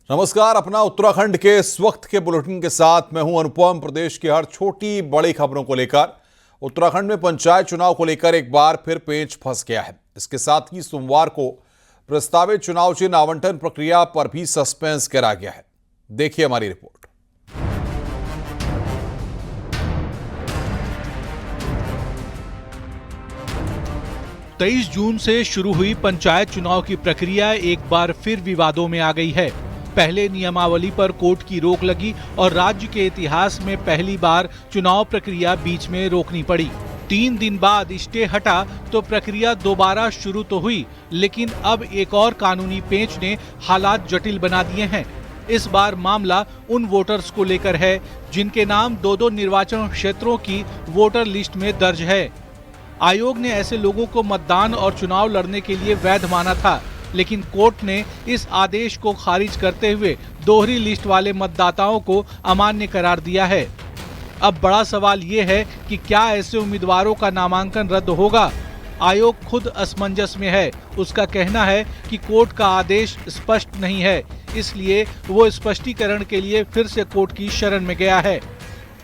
नमस्कार। अपना उत्तराखंड के इस वक्त के बुलेटिन के साथ मैं हूं अनुपम। प्रदेश की हर छोटी बड़ी खबरों को लेकर उत्तराखंड में पंचायत चुनाव को लेकर एक बार फिर पेंच फंस गया है। इसके साथ ही सोमवार को प्रस्तावित चुनाव चिन्ह आवंटन प्रक्रिया पर भी सस्पेंस करा गया है। देखिए हमारी रिपोर्ट। 23 जून से शुरू हुई पंचायत चुनाव की प्रक्रिया एक बार फिर विवादों में आ गई है। पहले नियमावली पर कोर्ट की रोक लगी और राज्य के इतिहास में पहली बार चुनाव प्रक्रिया बीच में रोकनी पड़ी। 3 दिन बाद स्टे हटा तो प्रक्रिया दोबारा शुरू तो हुई, लेकिन अब एक और कानूनी पेंच ने हालात जटिल बना दिए हैं। इस बार मामला उन वोटर्स को लेकर है जिनके नाम दो निर्वाचन क्षेत्रों की वोटर लिस्ट में दर्ज है। आयोग ने ऐसे लोगों को मतदान और चुनाव लड़ने के लिए वैध माना था, लेकिन कोर्ट ने इस आदेश को खारिज करते हुए दोहरी लिस्ट वाले मतदाताओं को अमान्य करार दिया है। अब बड़ा सवाल ये है कि क्या ऐसे उम्मीदवारों का नामांकन रद्द होगा? आयोग खुद असमंजस में है। उसका कहना है कि कोर्ट का आदेश स्पष्ट नहीं है, इसलिए वो स्पष्टीकरण के लिए फिर से कोर्ट की शरण में गया है।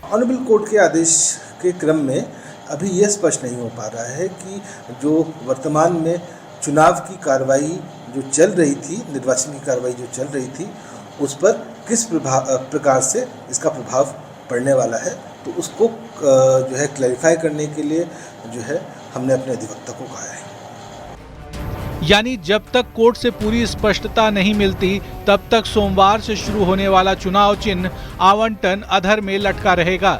ऑनरेबल कोर्ट के आदेश के क्रम में अभी यह स्पष्ट नहीं हो पा रहा है कि जो वर्तमान में चुनाव की कार्रवाई जो चल रही थी, निर्वाचन की कार्रवाई जो चल रही थी, उस पर किस प्रकार से इसका प्रभाव पड़ने वाला है। तो उसको जो है क्लैरिफाई करने के लिए जो है हमने अपने अधिवक्ता को कहा है। यानी जब तक कोर्ट से पूरी स्पष्टता नहीं मिलती, तब तक सोमवार से शुरू होने वाला चुनाव चिन्ह आवंटन अधर में लटका रहेगा।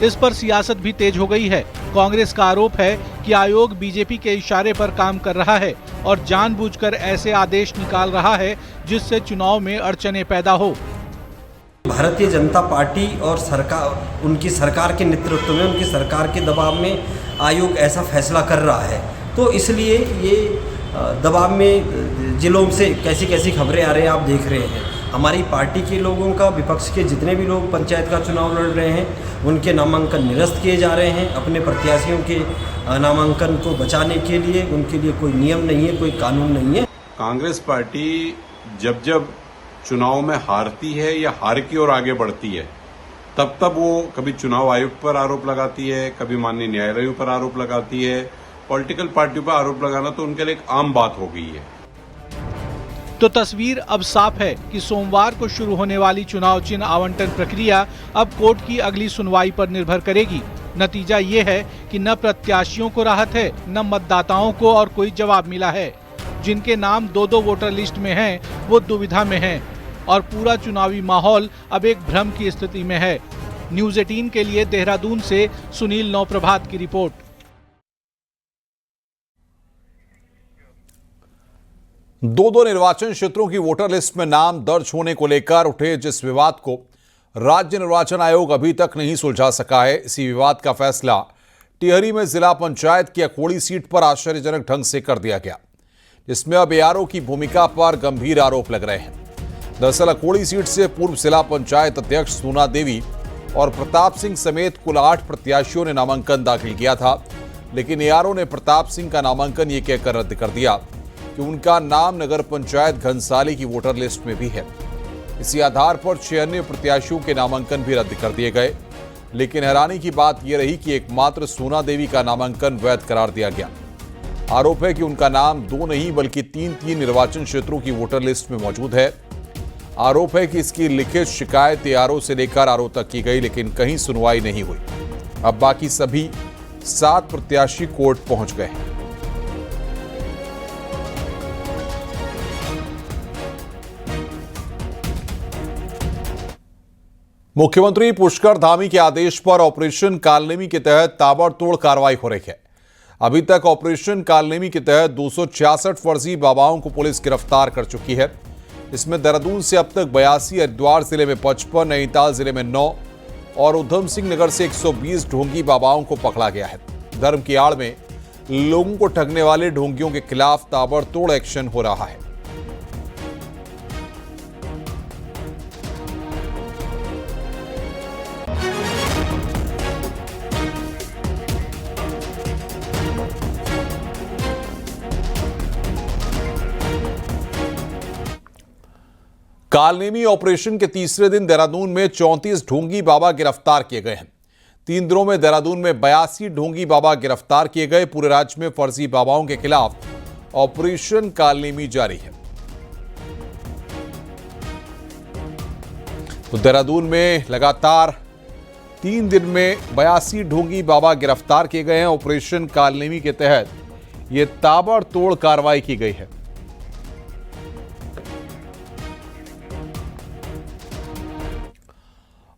इस पर सियासत भी तेज हो गई है। कांग्रेस का आरोप है कि आयोग बीजेपी के इशारे पर काम कर रहा है और जानबूझकर ऐसे आदेश निकाल रहा है जिससे चुनाव में अड़चनें पैदा हो। भारतीय जनता पार्टी और सरकार, उनकी सरकार के नेतृत्व में, उनकी सरकार के दबाव में आयोग ऐसा फैसला कर रहा है। तो इसलिए ये दबाव में जिलों से कैसी कैसी खबरें आ रही हैं आप देख रहे हैं। हमारी पार्टी के लोगों का, विपक्ष के जितने भी लोग पंचायत का चुनाव लड़ रहे हैं, उनके नामांकन निरस्त किए जा रहे हैं। अपने प्रत्याशियों के नामांकन को बचाने के लिए उनके लिए कोई नियम नहीं है, कोई कानून नहीं है। कांग्रेस पार्टी जब जब चुनाव में हारती है या हार की ओर आगे बढ़ती है, तब तब वो कभी चुनाव आयोग पर आरोप लगाती है, कभी माननीय न्यायालयों पर आरोप लगाती है। पॉलिटिकल पार्टियों पर आरोप लगाना तो उनके लिए एक आम बात हो गई है। तो तस्वीर अब साफ है कि सोमवार को शुरू होने वाली चुनाव चिन्ह आवंटन प्रक्रिया अब कोर्ट की अगली सुनवाई पर निर्भर करेगी। नतीजा ये है कि न प्रत्याशियों को राहत है, न मतदाताओं को और कोई जवाब मिला है। जिनके नाम दो वोटर लिस्ट में हैं, वो दुविधा में हैं और पूरा चुनावी माहौल अब एक भ्रम की स्थिति में है। न्यूज़ 18 के लिए देहरादून से सुनील नौप्रभात की रिपोर्ट। दो निर्वाचन क्षेत्रों की वोटर लिस्ट में नाम दर्ज होने को लेकर उठे जिस विवाद को राज्य निर्वाचन आयोग अभी तक नहीं सुलझा सका है, इसी विवाद का फैसला टिहरी में जिला पंचायत की अकोड़ी सीट पर आश्चर्यजनक ढंग से कर दिया गया, जिसमें अब एआरओ की भूमिका पर गंभीर आरोप लग रहे हैं। दरअसल अकोड़ी सीट से पूर्व जिला पंचायत अध्यक्ष सूना देवी और प्रताप सिंह समेत कुल 8 प्रत्याशियों ने नामांकन दाखिल किया था, लेकिन एआरओ ने प्रताप सिंह का नामांकन ये कहकर रद्द कर दिया कि उनका नाम नगर पंचायत घनसाली की वोटर लिस्ट में भी है। इसी आधार पर 6 अन्य प्रत्याशियों के नामांकन भी रद्द कर दिए गए, लेकिन हैरानी की बात यह रही कि एकमात्र सोना देवी का नामांकन वैध करार दिया गया। आरोप है कि उनका नाम 2 नहीं बल्कि 3 निर्वाचन क्षेत्रों की वोटर लिस्ट में मौजूद है। आरोप है कि इसकी लिखित शिकायत एआरओ से लेकर आरओ तक की गई, लेकिन कहीं सुनवाई नहीं हुई। अब बाकी सभी 7 प्रत्याशी कोर्ट पहुंच गए हैं। मुख्यमंत्री पुष्कर धामी के आदेश पर ऑपरेशन कालनेमी के तहत ताबड़तोड़ कार्रवाई हो रही है। अभी तक ऑपरेशन कालनेमी के तहत 266 फर्जी बाबाओं को पुलिस गिरफ्तार कर चुकी है। इसमें देहरादून से अब तक 82, हरिद्वार जिले में 55, नैनीताल जिले में 9 और उधम सिंह नगर से 120 ढोंगी बाबाओं को पकड़ा गया है। धर्म की आड़ में लोगों को ठगने वाले ढोंगियों के खिलाफ ताबड़तोड़ एक्शन हो रहा है। कालनेमी ऑपरेशन के तीसरे दिन देहरादून में 34 ढोंगी बाबा गिरफ्तार किए गए हैं। 3 दिनों में देहरादून में 82 ढोंगी बाबा गिरफ्तार किए गए। पूरे राज्य में फर्जी बाबाओं के खिलाफ ऑपरेशन कालनेमी जारी है। तो देहरादून में लगातार 3 दिन में 82 ढोंगी बाबा गिरफ्तार किए गए हैं। ऑपरेशन कालनेमी के तहत यह ताबड़तोड़ कार्रवाई की गई है।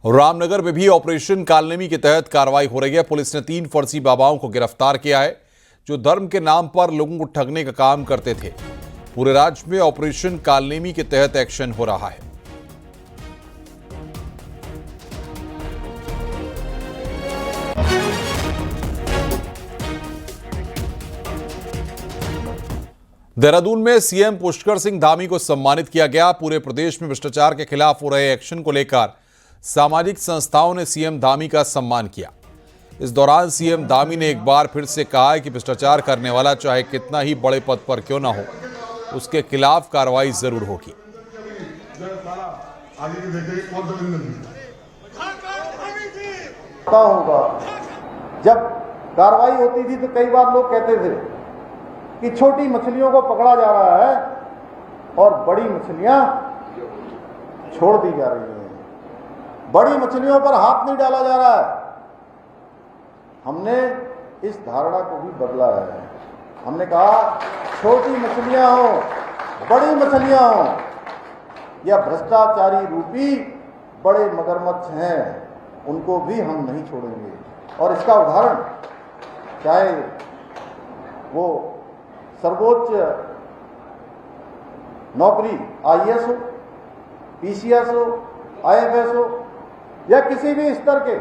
रामनगर में भी ऑपरेशन कालनेमी के तहत कार्रवाई हो रही है। पुलिस ने 3 फर्जी बाबाओं को गिरफ्तार किया है जो धर्म के नाम पर लोगों को ठगने का काम करते थे। पूरे राज्य में ऑपरेशन कालनेमी के तहत एक्शन हो रहा है। देहरादून में सीएम पुष्कर सिंह धामी को सम्मानित किया गया। पूरे प्रदेश में भ्रष्टाचार के खिलाफ हो रहे एक्शन को लेकर सामाजिक संस्थाओं ने सीएम धामी का सम्मान किया। इस दौरान सीएम धामी ने एक बार फिर से कहा कि भ्रष्टाचार करने वाला चाहे कितना ही बड़े पद पर क्यों ना हो, उसके खिलाफ कार्रवाई जरूर होगी। होगा जब कार्रवाई होती थी तो कई बार लोग कहते थे कि छोटी मछलियों को पकड़ा जा रहा है और बड़ी मछलियां छोड़ दी जा रही हैं। बड़ी मछलियों पर हाथ नहीं डाला जा रहा है। हमने इस धारणा को भी बदला है। हमने कहा छोटी मछलियां हो, बड़ी मछलियां हो, या भ्रष्टाचारी रूपी बड़े मगरमच्छ हैं, उनको भी हम नहीं छोड़ेंगे। और इसका उदाहरण चाहे वो सर्वोच्च नौकरी आईएएस हो, पीसीएस हो, आईएफएस हो या किसी भी स्तर के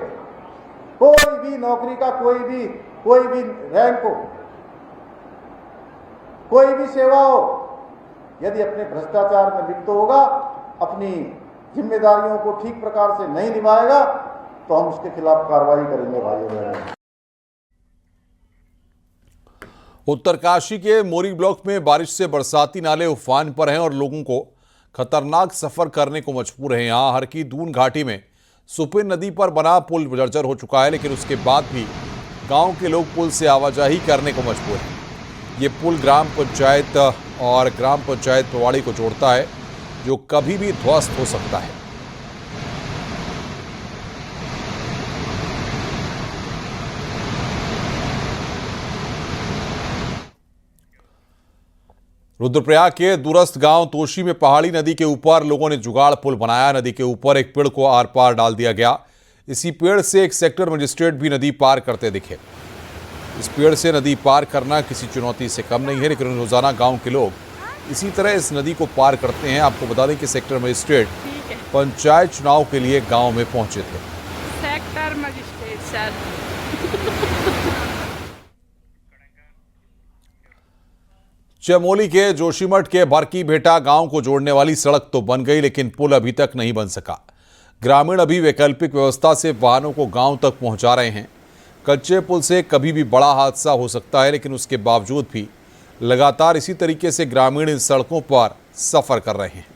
कोई भी नौकरी का कोई भी रैंक हो, कोई भी सेवा हो, यदि अपने भ्रष्टाचार में लिप्त होगा, अपनी जिम्मेदारियों को ठीक प्रकार से नहीं निभाएगा, तो हम उसके खिलाफ कार्रवाई करेंगे भाइयों बहनों। उत्तरकाशी के मोरी ब्लॉक में बारिश से बरसाती नाले उफान पर हैं और लोगों को खतरनाक सफर करने को मजबूर हैं। यहां हर की दून घाटी में सुपिन नदी पर बना पुल जर्जर हो चुका है, लेकिन उसके बाद भी गांव के लोग पुल से आवाजाही करने को मजबूर हैं। ये पुल ग्राम पंचायत और ग्राम पंचायत पवाड़ी को जोड़ता है, जो कभी भी ध्वस्त हो सकता है। रुद्रप्रयाग के दूरस्थ गांव तोशी में पहाड़ी नदी के ऊपर लोगों ने जुगाड़ पुल बनाया। नदी के ऊपर एक पेड़ को आर पार डाल दिया गया। इसी पेड़ से एक सेक्टर मजिस्ट्रेट भी नदी पार करते दिखे। इस पेड़ से नदी पार करना किसी चुनौती से कम नहीं है, लेकिन रोजाना गांव के लोग इसी तरह इस नदी को पार करते हैं। आपको बता दें कि सेक्टर मजिस्ट्रेट पंचायत चुनाव के लिए गाँव में पहुंचे थे। Sector magistrate sir. चमोली के जोशीमठ के बरकी भेटा गांव को जोड़ने वाली सड़क तो बन गई, लेकिन पुल अभी तक नहीं बन सका। ग्रामीण अभी वैकल्पिक व्यवस्था से वाहनों को गांव तक पहुंचा रहे हैं। कच्चे पुल से कभी भी बड़ा हादसा हो सकता है, लेकिन उसके बावजूद भी लगातार इसी तरीके से ग्रामीण इन सड़कों पर सफर कर रहे हैं।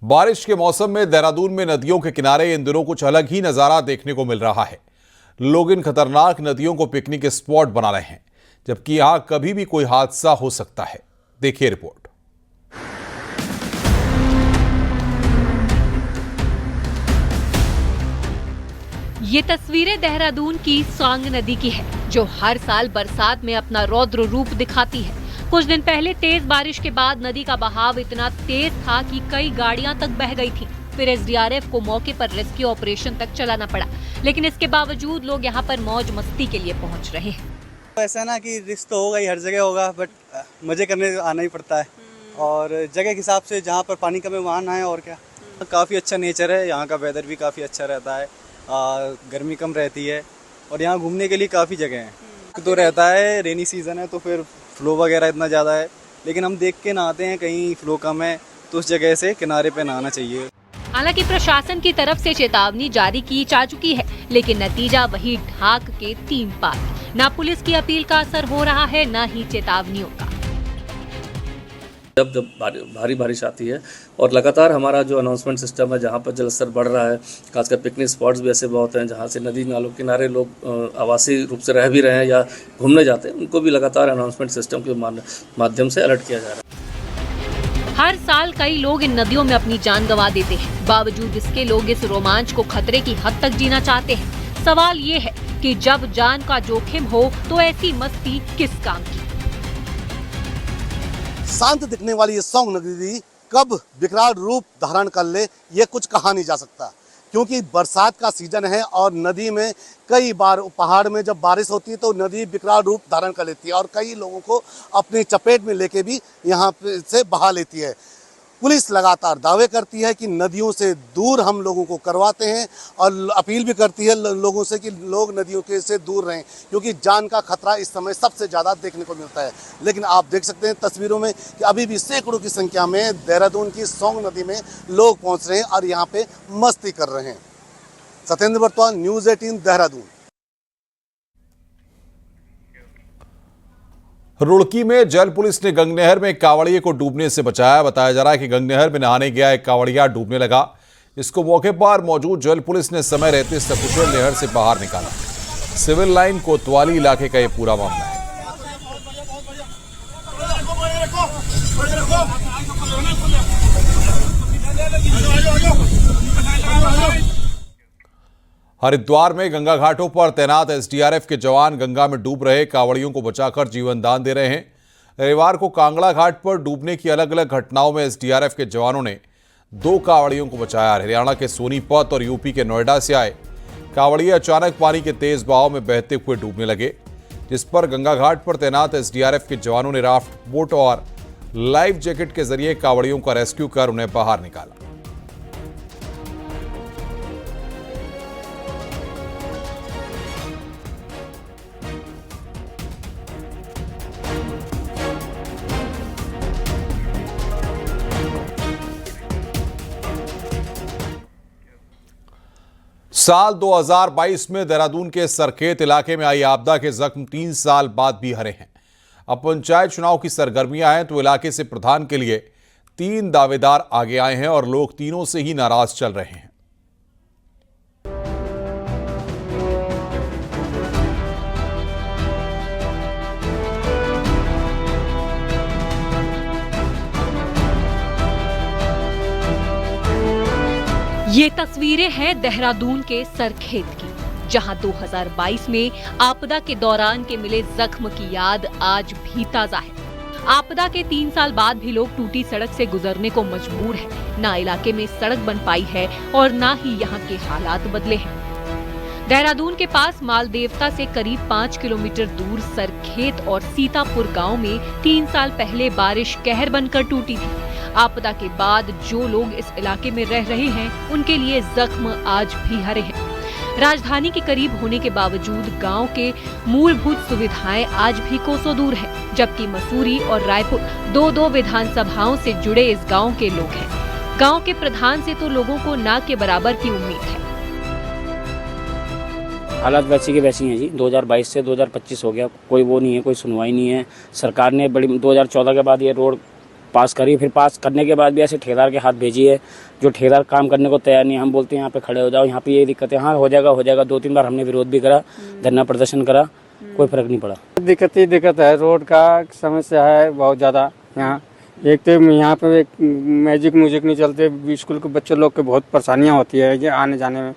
बारिश के मौसम में देहरादून में नदियों के किनारे इन दिनों कुछ अलग ही नजारा देखने को मिल रहा है। लोग इन खतरनाक नदियों को पिकनिक स्पॉट बना रहे हैं, जबकि यहां कभी भी कोई हादसा हो सकता है। देखिए रिपोर्ट। ये तस्वीरें देहरादून की सांग नदी की है, जो हर साल बरसात में अपना रौद्र रूप दिखाती है। कुछ दिन पहले तेज बारिश के बाद नदी का बहाव इतना तेज था कि कई गाड़ियां तक बह गई थी। फिर एसडीआरएफ को मौके पर रेस्क्यू ऑपरेशन तक चलाना पड़ा, लेकिन इसके बावजूद लोग यहां पर मौज मस्ती के लिए पहुंच रहे हैं। ऐसा ना कि रिस्क तो होगा ही, हर जगह होगा, बट मजे करने आना ही पड़ता है। और जगह के हिसाब से जहाँ पर पानी कम है वहाँ ना है, और क्या। काफ़ी अच्छा नेचर है, यहाँ का वेदर भी काफ़ी अच्छा रहता है, गर्मी कम रहती है, और यहाँ घूमने के लिए काफ़ी जगह हैं। तो रहता है रेनी सीज़न है तो फिर फ्लो वगैरह इतना ज़्यादा है, लेकिन हम देख के नहाते हैं, कहीं फ्लो कम है तो उस जगह से किनारे पे नहाना चाहिए। हालांकि प्रशासन की तरफ से चेतावनी जारी की जा चुकी है, लेकिन नतीजा वही ढाक के 3 पार। न पुलिस की अपील का असर हो रहा है, न ही चेतावनियों का। जब भारी बारिश आती है और लगातार हमारा जो अनाउंसमेंट सिस्टम है, जहाँ पर जलस्तर बढ़ रहा है, खासकर पिकनिक स्पॉट्स भी ऐसे बहुत हैं जहाँ से नदी नालों किनारे लोग आवासीय रूप से रह भी रहे हैं या घूमने जाते हैं, उनको भी लगातार अनाउंसमेंट सिस्टम के माध्यम से अलर्ट किया जा रहा है। हर साल कई लोग इन नदियों में अपनी जान गंवा देते हैं। बावजूद इसके लोग इस रोमांच को खतरे की हद तक जीना चाहते हैं। सवाल ये है कि जब जान का जोखिम हो तो ऐसी मस्ती किस काम की। शांत दिखने वाली ये सौंग नदी कब विकराल रूप धारण कर ले, ये कुछ कहा नहीं जा सकता, क्योंकि बरसात का सीजन है और नदी में कई बार पहाड़ में जब बारिश होती है तो नदी विकराल रूप धारण कर लेती है और कई लोगों को अपनी चपेट में लेके भी यहाँ से बहा लेती है। पुलिस लगातार दावे करती है कि नदियों से दूर हम लोगों को करवाते हैं और अपील भी करती है लोगों से कि लोग नदियों के से दूर रहें, क्योंकि जान का खतरा इस समय सबसे ज़्यादा देखने को मिलता है। लेकिन आप देख सकते हैं तस्वीरों में कि अभी भी सैकड़ों की संख्या में देहरादून की सौंग नदी में लोग पहुंच रहे हैं और यहाँ पे मस्ती कर रहे हैं। सत्येंद्र बर्तवाल, न्यूज़ 18 देहरादून। रुड़की में जल पुलिस ने गंगनहर में एक कांवड़िए को डूबने से बचाया। बताया जा रहा है कि गंगनहर में नहाने गया एक कांवड़िया डूबने लगा। इसको मौके पर मौजूद जल पुलिस ने समय रहते सकुशल नहर से बाहर निकाला। सिविल लाइन कोतवाली इलाके का यह पूरा मामला है। हरिद्वार में गंगा घाटों पर तैनात एसडीआरएफ के जवान गंगा में डूब रहे कांवड़ियों को बचाकर जीवन दान दे रहे हैं। रविवार को कांगड़ा घाट पर डूबने की अलग अलग घटनाओं में एसडीआरएफ के जवानों ने 2 कांवड़ियों को बचाया। हरियाणा के सोनीपत और यूपी के नोएडा से आए कांवड़िए अचानक पानी के तेज बहाव में बहते हुए डूबने लगे, जिस पर गंगा घाट पर तैनात एसडीआरएफ के जवानों ने राफ्ट बोट और लाइफ जैकेट के जरिए कांवड़ियों का रेस्क्यू कर उन्हें बाहर निकाला। साल 2022 में देहरादून के सरखेत इलाके में आई आपदा के जख्म 3 साल बाद भी हरे हैं। अब पंचायत चुनाव की सरगर्मियां हैं तो इलाके से प्रधान के लिए 3 दावेदार आगे आए हैं और लोग तीनों से ही नाराज चल रहे हैं। ये तस्वीरें हैं देहरादून के सरखेत की, जहां 2022 में आपदा के दौरान के मिले जख्म की याद आज भी ताजा है। आपदा के 3 साल बाद भी लोग टूटी सड़क से गुजरने को मजबूर हैं। ना इलाके में सड़क बन पाई है और ना ही यहाँ के हालात बदले हैं। देहरादून के पास मालदेवता से करीब 5 किलोमीटर दूर सरखेत और सीतापुर गांव में 3 साल पहले बारिश कहर बनकर टूटी थी। आपदा के बाद जो लोग इस इलाके में रह रहे हैं, उनके लिए जख्म आज भी हरे हैं। राजधानी के करीब होने के बावजूद गांव के मूलभूत सुविधाएं आज भी कोसों दूर हैं, जबकि मसूरी और रायपुर 2-2 विधानसभाओं से जुड़े इस गांव के लोग हैं। गांव के प्रधान से तो लोगों को ना के बराबर की उम्मीद है। हालात वैसी की वैसी हैं जी। 2022 से 2025 हो गया, कोई वो नहीं है, कोई सुनवाई नहीं है। सरकार ने बड़ी 2014 के बाद ये रोड पास करी, फिर पास करने के बाद भी ऐसे ठेकेदार के हाथ भेजी है जो ठेकेदार काम करने को तैयार नहीं है। हम बोलते हैं यहाँ पे खड़े हो जाओ, यहाँ पे ये दिक्कत है, हाँ हो जाएगा। 2-3 बार हमने विरोध भी करा, धरना प्रदर्शन करा, कोई फर्क नहीं पड़ा। दिक्कत है, रोड का समस्या है बहुत ज़्यादा यहाँ। एक तो यहाँ पे म्यूजिक नहीं चलते, स्कूल के बच्चे लोग के बहुत परेशानियाँ होती है ये आने जाने में,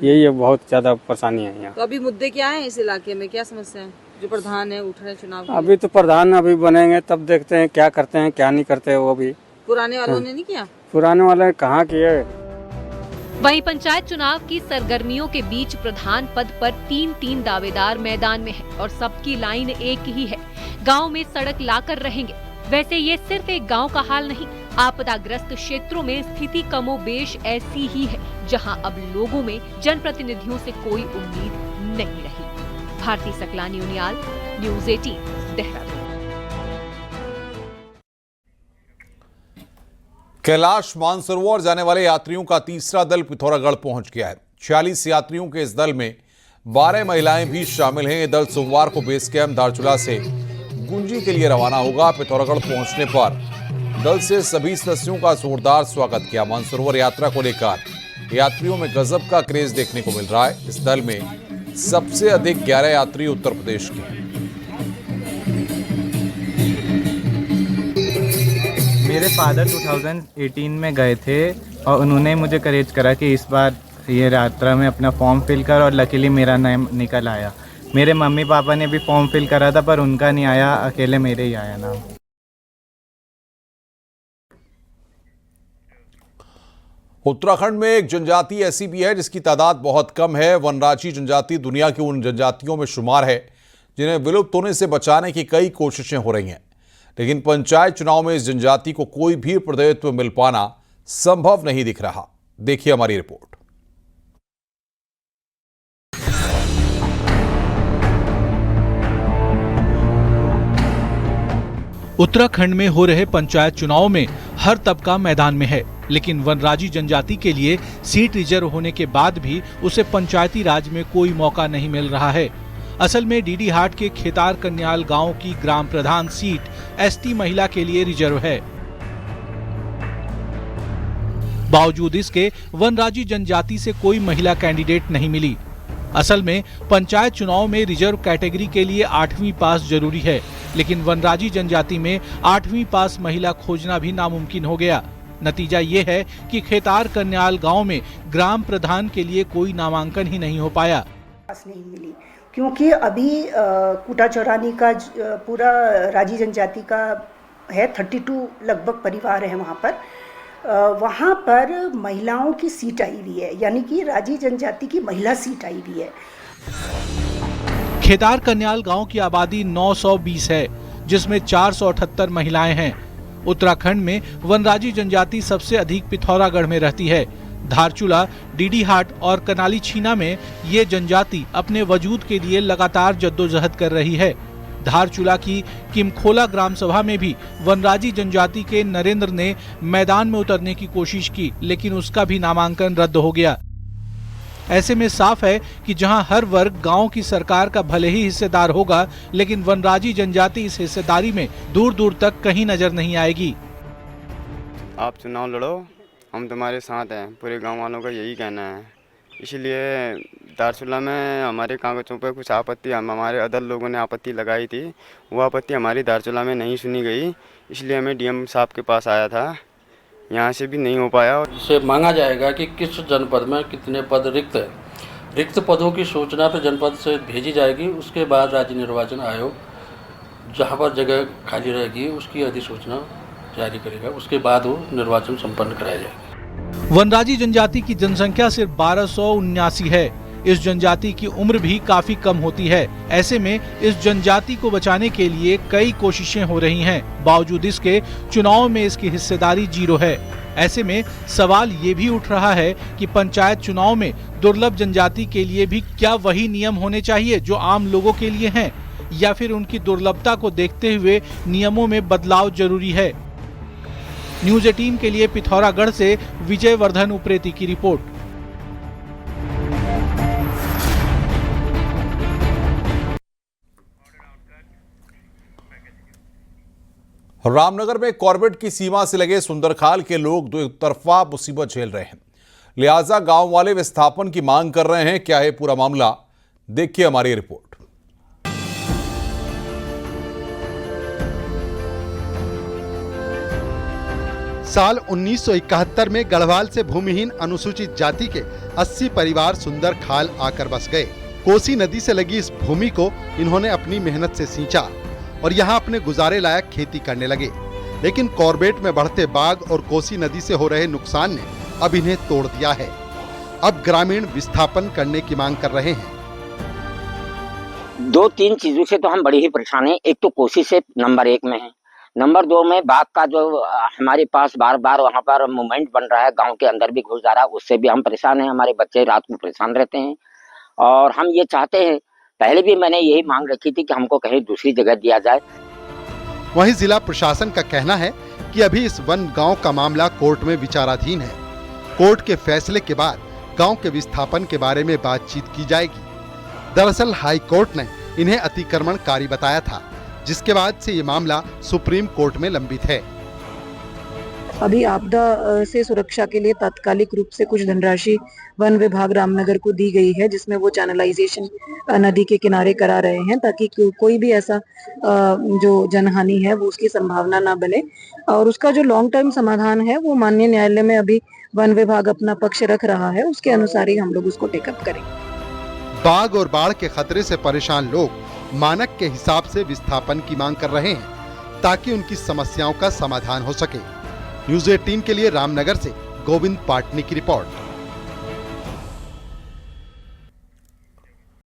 यही बहुत ज़्यादा परेशानी है यहाँ। तो अभी मुद्दे क्या है इस इलाके में, क्या समस्या है? जो प्रधान है उठ रहे चुनाव के अभी तो प्रधान अभी बनेंगे तब देखते हैं क्या करते हैं क्या नहीं करते। वो भी पुराने वालों ने नहीं किया, पुराने वाले कहाँ किए। वहीं पंचायत चुनाव की सरगर्मियों के बीच प्रधान पद पर 3 दावेदार मैदान में हैं और सबकी लाइन एक ही है, गांव में सड़क लाकर रहेंगे। वैसे ये सिर्फ एक गांव का हाल नहीं, आपदाग्रस्त क्षेत्रों में स्थिति कमोबेश ऐसी ही है, जहां अब लोगों में जनप्रतिनिधियों से कोई उम्मीद नहीं रही। भारती सकलानी उनियाल, न्यूज़ 18 देहरादून। कैलाश मानसरोवर जाने वाले यात्रियों का तीसरा दल पिथौरागढ़ पहुंच गया है। 46 यात्रियों के इस दल में 12 महिलाएं भी शामिल हैं। ये दल सोमवार को बेस कैंप धारचूला से गुंजी के लिए रवाना होगा। पिथौरागढ़ पहुंचने पर दल से सभी सदस्यों का जोरदार स्वागत किया। मानसरोवर यात्रा को लेकर यात्रियों में गजब का क्रेज देखने को मिल रहा है। इस दल में सबसे अधिक 11 यात्री उत्तर प्रदेश के हैं। मेरे फादर 2018 में गए थे और उन्होंने मुझे करेज करा कि इस बार ये यात्रा में अपना फॉर्म फिल कर, और लकीली मेरा नाम निकल आया। मेरे मम्मी पापा ने भी फॉर्म फिल करा था पर उनका नहीं आया, अकेले मेरे ही आया नाम। उत्तराखंड में एक जनजाति ऐसी भी है जिसकी तादाद बहुत कम है। वनराजी जनजाति दुनिया की उन जनजातियों में शुमार है जिन्हें विलुप्त होने से बचाने की कई कोशिशें हो रही हैं, लेकिन पंचायत चुनाव में इस जनजाति को कोई भी प्रतिनिधित्व मिल पाना संभव नहीं दिख रहा। देखिए हमारी रिपोर्ट। उत्तराखंड में हो रहे पंचायत चुनाव में हर तबका मैदान में है, लेकिन वनराजी जनजाति के लिए सीट रिजर्व होने के बाद भी उसे पंचायती राज में कोई मौका नहीं मिल रहा है। असल में डीडीहाट के खेतार कन्याल गांव की ग्राम प्रधान सीट एसटी महिला के लिए रिजर्व है। बावजूद इसके वनराजी जनजाति से कोई महिला कैंडिडेट नहीं मिली। असल में पंचायत चुनाव में रिजर्व कैटेगरी के लिए 8वीं पास जरूरी है, लेकिन वनराजी जनजाति में 8वीं पास महिला खोजना भी नामुमकिन हो गया। नतीजा ये है कि खेतार कन्याल गांव में ग्राम प्रधान के लिए कोई नामांकन ही नहीं हो पाया। नहीं मिली क्योंकि अभी कुटा चौरानी का पूरा राजी जनजाति का है, 32 लगभग परिवार है वहाँ पर महिलाओं की सीट आई हुई है, यानी कि राजी जनजाति की महिला सीट आई हुई है। खेतार कन्याल गांव की आबादी 920 है, जिसमें 478 महिलाएं हैं। उत्तराखंड में वनराजी जनजाति सबसे अधिक पिथौरागढ़ में रहती है। धारचूला, डीडीहाट और कनाली छीना में ये जनजाति अपने वजूद के लिए लगातार जद्दोजहद कर रही है। धारचूला की किमखोला ग्राम सभा में भी वनराजी जनजाति के नरेंद्र ने मैदान में उतरने की कोशिश की, लेकिन उसका भी नामांकन रद्द हो गया। ऐसे में साफ है कि जहां हर वर्ग गांव की सरकार का भले ही हिस्सेदार होगा, लेकिन वनराजी जनजाति इस हिस्सेदारी में दूर दूर तक कहीं नजर नहीं आएगी। आप चुनाव लड़ो, हम तुम्हारे साथ हैं, पूरे गांव वालों का यही कहना है। इसलिए धारचूला में हमारे कागजों पर कुछ आपत्ति हमारे अदर लोगों ने आपत्ति लगाई थी, वो आपत्ति हमारी धारचूला में नहीं सुनी गई, इसलिए हमें डीएम साहब के पास आया था, यहाँ से भी नहीं हो पाया। इससे मांगा जाएगा कि किस जनपद में कितने पद रिक्त है। रिक्त पदों की सूचना तो जनपद से भेजी जाएगी, उसके बाद राज्य निर्वाचन आयोग जहाँ पर जगह खाली रहेगी उसकी अधिसूचना जारी करेगा, उसके बाद वो निर्वाचन संपन्न कराया जाएगा। वनराजी जनजाति की जनसंख्या सिर्फ 1279 है। इस जनजाति की उम्र भी काफी कम होती है। ऐसे में इस जनजाति को बचाने के लिए कई कोशिशें हो रही हैं। बावजूद इसके चुनाव में इसकी हिस्सेदारी 0 है। ऐसे में सवाल ये भी उठ रहा है कि पंचायत चुनाव में दुर्लभ जनजाति के लिए भी क्या वही नियम होने चाहिए जो आम लोगों के लिए हैं, या फिर उनकी दुर्लभता को देखते हुए नियमों में बदलाव जरूरी है। न्यूज़ 18 के लिए पिथौरागढ़ से विजय वर्धन उप्रेती की रिपोर्ट। रामनगर में कॉर्बेट की सीमा से लगे सुंदरखाल के लोग दो तरफा मुसीबत झेल रहे हैं, लिहाजा गांव वाले विस्थापन की मांग कर रहे हैं। क्या है पूरा मामला, देखिए हमारी रिपोर्ट। साल 1971 में गढ़वाल से भूमिहीन अनुसूचित जाति के 80 परिवार सुंदरखाल आकर बस गए। कोसी नदी से लगी इस भूमि को इन्होंने अपनी मेहनत से सींचा और यहाँ अपने गुजारे लायक खेती करने लगे, लेकिन कॉर्बेट में बढ़ते बाग और कोसी नदी से हो रहे नुकसान ने अब इन्हें तोड़ दिया है। अब ग्रामीण विस्थापन करने की मांग कर रहे हैं। 2-3 चीजों से तो हम बड़ी ही परेशान हैं। एक तो कोसी से नंबर 1 में है, नंबर 2 में बाग का जो हमारे पास बार बार वहाँ पर मूवमेंट बन रहा है, गांव के अंदर भी घुस जा रहा है, उससे भी हम परेशान हैं। हमारे बच्चे रात में परेशान रहते हैं और हम ये चाहते हैं, पहले भी मैंने यही मांग रखी थी कि हमको कहीं दूसरी जगह दिया जाए। वहीं जिला प्रशासन का कहना है कि अभी इस वन गांव का मामला कोर्ट में विचाराधीन है। कोर्ट के फैसले के बाद गांव के विस्थापन के बारे में बातचीत की जाएगी। दरअसल हाई कोर्ट ने इन्हें अतिक्रमणकारी बताया था, जिसके बाद से ये मामला सुप्रीम कोर्ट में लंबित है। अभी आपदा से सुरक्षा के लिए तात्कालिक रूप से कुछ धनराशि वन विभाग रामनगर को दी गई है, जिसमें वो चैनलाइजेशन नदी के किनारे करा रहे हैं, ताकि कोई भी ऐसा जो जनहानि है वो उसकी संभावना ना बने। और उसका जो लॉन्ग टर्म समाधान है वो माननीय न्यायालय में अभी वन विभाग अपना पक्ष रख रहा है, उसके अनुसार ही हम लोग उसको टेकअप करेंगे। बाढ़ और बाढ़ के खतरे से परेशान लोग मानक के हिसाब से विस्थापन की मांग कर रहे हैं, ताकि उनकी समस्याओं का समाधान हो सके। न्यूज़ 18 के लिए रामनगर से गोविंद पाटनी की रिपोर्ट।